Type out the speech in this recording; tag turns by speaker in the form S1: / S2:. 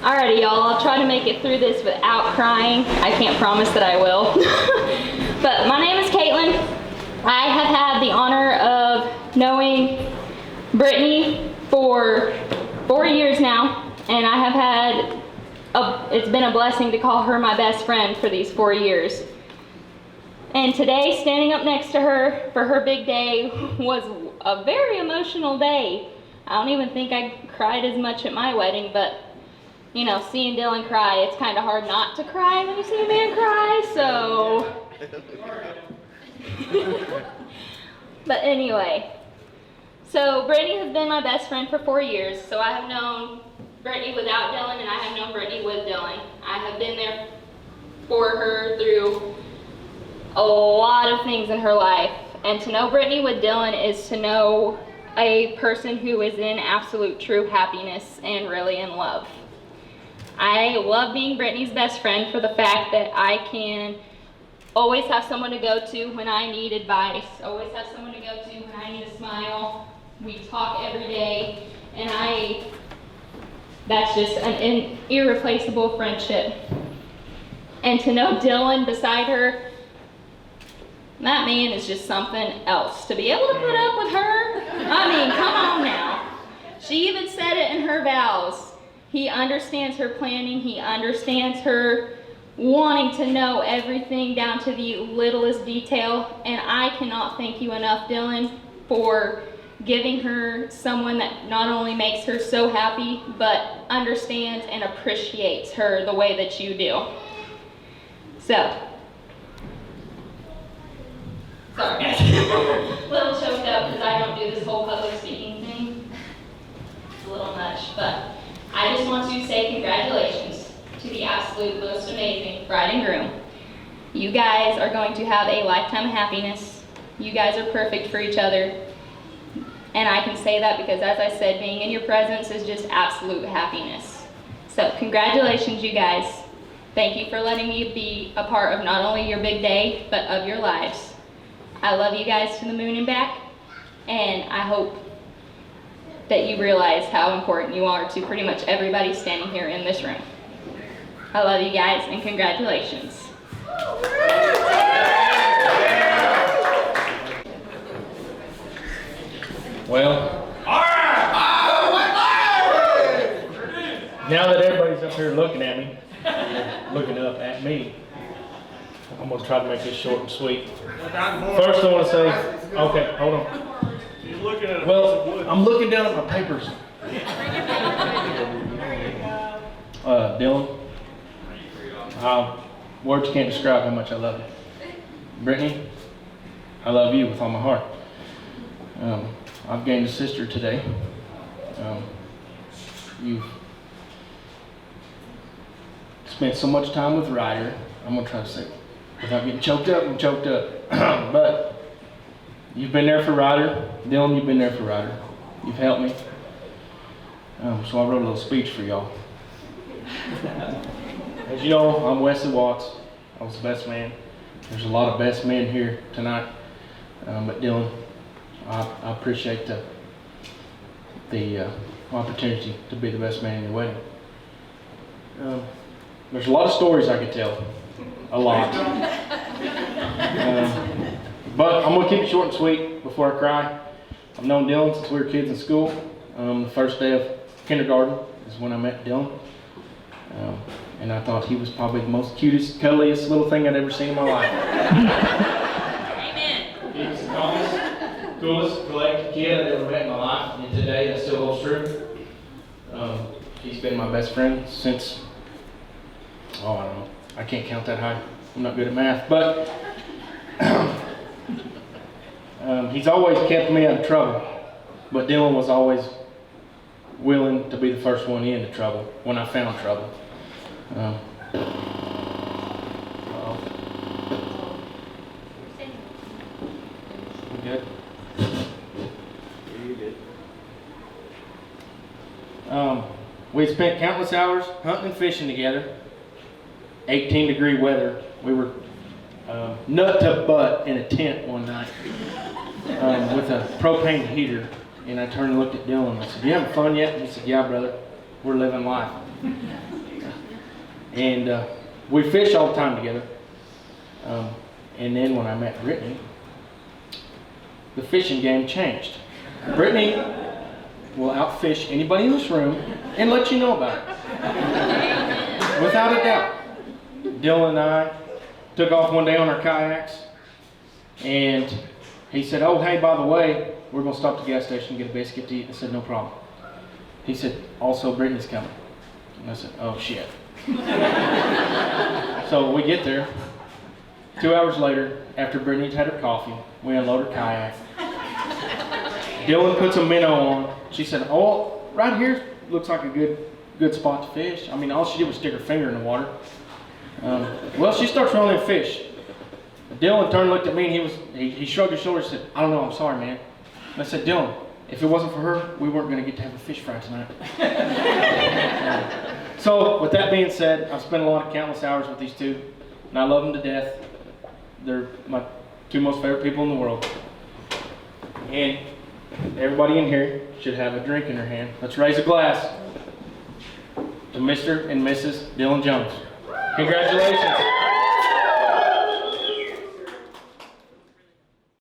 S1: Alrighty, y'all, I'll try to make it through this without crying. I can't promise that I will. But my name is Caitlin. I have had the honor of knowing Brittany for 4 years now, and I have had, it's been a blessing to call her my best friend for these 4 years. And today, standing up next to her for her big day was a very emotional day. I don't even think I cried as much at my wedding, but you know, seeing Dillon cry, it's kind of hard not to cry when you see a man cry, so. But anyway, so Brittany has been my best friend for 4 years, so I have known Brittany without Dillon, and I have known Brittany with Dillon. I have been there for her through a lot of things in her life, and to know Brittany with Dillon is to know a person who is in absolute true happiness and really in love. I love being Brittany's best friend for the fact that I can always have someone to go to when I need advice, always have someone to go to when I need a smile. We talk every day, and that's just an irreplaceable friendship. And to know Dillon beside her, that man is just something else. To be able to put up with her, I mean, come on now. She even said it in her vows. He understands her planning. He understands her wanting to know everything down to the littlest detail. And I cannot thank you enough, Dillon, for giving her someone that not only makes her so happy, but understands and appreciates her the way that you do. So, sorry guys, a little choked up because I don't do this whole public speaking thing. It's a little much, but I just want to say congratulations to the absolute most amazing bride and groom. You guys are going to have a lifetime of happiness. You guys are perfect for each other. And I can say that because, as I said, being in your presence is just absolute happiness. So congratulations, you guys. Thank you for letting me be a part of not only your big day, but of your lives. I love you guys to the moon and back, and I hope that you realize how important you are to pretty much everybody standing here in this room. I love you guys, and congratulations.
S2: Well, now that everybody's up here looking at me, looking up at me, I'm gonna try to make this short and sweet. First, I want to say, okay, hold on. Well, I'm looking down at my papers. Dillon, words can't describe how much I love you. Brittany, I love you with all my heart. I've gained a sister today. You've spent so much time with Ryder. I'm gonna try to say, without getting choked up, I'm choked up. But you've been there for Ryder. Dillon, you've been there for Ryder. You've helped me. So I wrote a little speech for y'all. As you know, I'm Wesley Watts. I was the best man. There's a lot of best men here tonight. But Dillon, I appreciate the opportunity to be the best man in your wedding. There's a lot of stories I could tell. A lot. But I'm going to keep it short and sweet before I cry. I've known Dillon since we were kids in school. The first day of kindergarten is when I met Dillon. And I thought he was probably the most cutest, cuddliest little thing I'd ever seen in my life.
S1: Amen.
S2: He was the calmest, coolest, collected kid I'd ever met in my life. And today that still holds true. He's been my best friend since, I don't know. I can't count that high. I'm not good at math, but he's always kept me out of trouble. But Dillon was always willing to be the first one into trouble when I found trouble. We good? We spent countless hours hunting and fishing together. 18-degree weather. We were nut to butt in a tent one night with a propane heater. And I turned and looked at Dillon and I said, "You having fun yet?" And he said, "Yeah, brother, we're living life." And we fish all the time together. And then when I met Brittany, the fishing game changed. Brittany will outfish anybody in this room and let you know about it. Without a doubt. Dillon and I took off one day on our kayaks, and he said, "Oh, hey, by the way, we're going to stop at the gas station and get a biscuit to eat." I said, "No problem." He said, "Also, Brittany's coming." And I said, "Oh, shit." So we get there. 2 hours later, after Brittany'd had her coffee, we unload her kayak. Dillon puts a minnow on. She said, "Oh, right here looks like a good spot to fish." I mean, all she did was stick her finger in the water. Well, she starts rolling fish. Dillon turned and looked at me, and he shrugged his shoulders and said, "I don't know, I'm sorry, man." And I said, "Dillon, if it wasn't for her, we weren't going to get to have a fish fry tonight." So, with that being said, I've spent a lot of countless hours with these two, and I love them to death. They're my two most favorite people in the world. And everybody in here should have a drink in their hand. Let's raise a glass to Mr. and Mrs. Dillon Jones. Congratulations.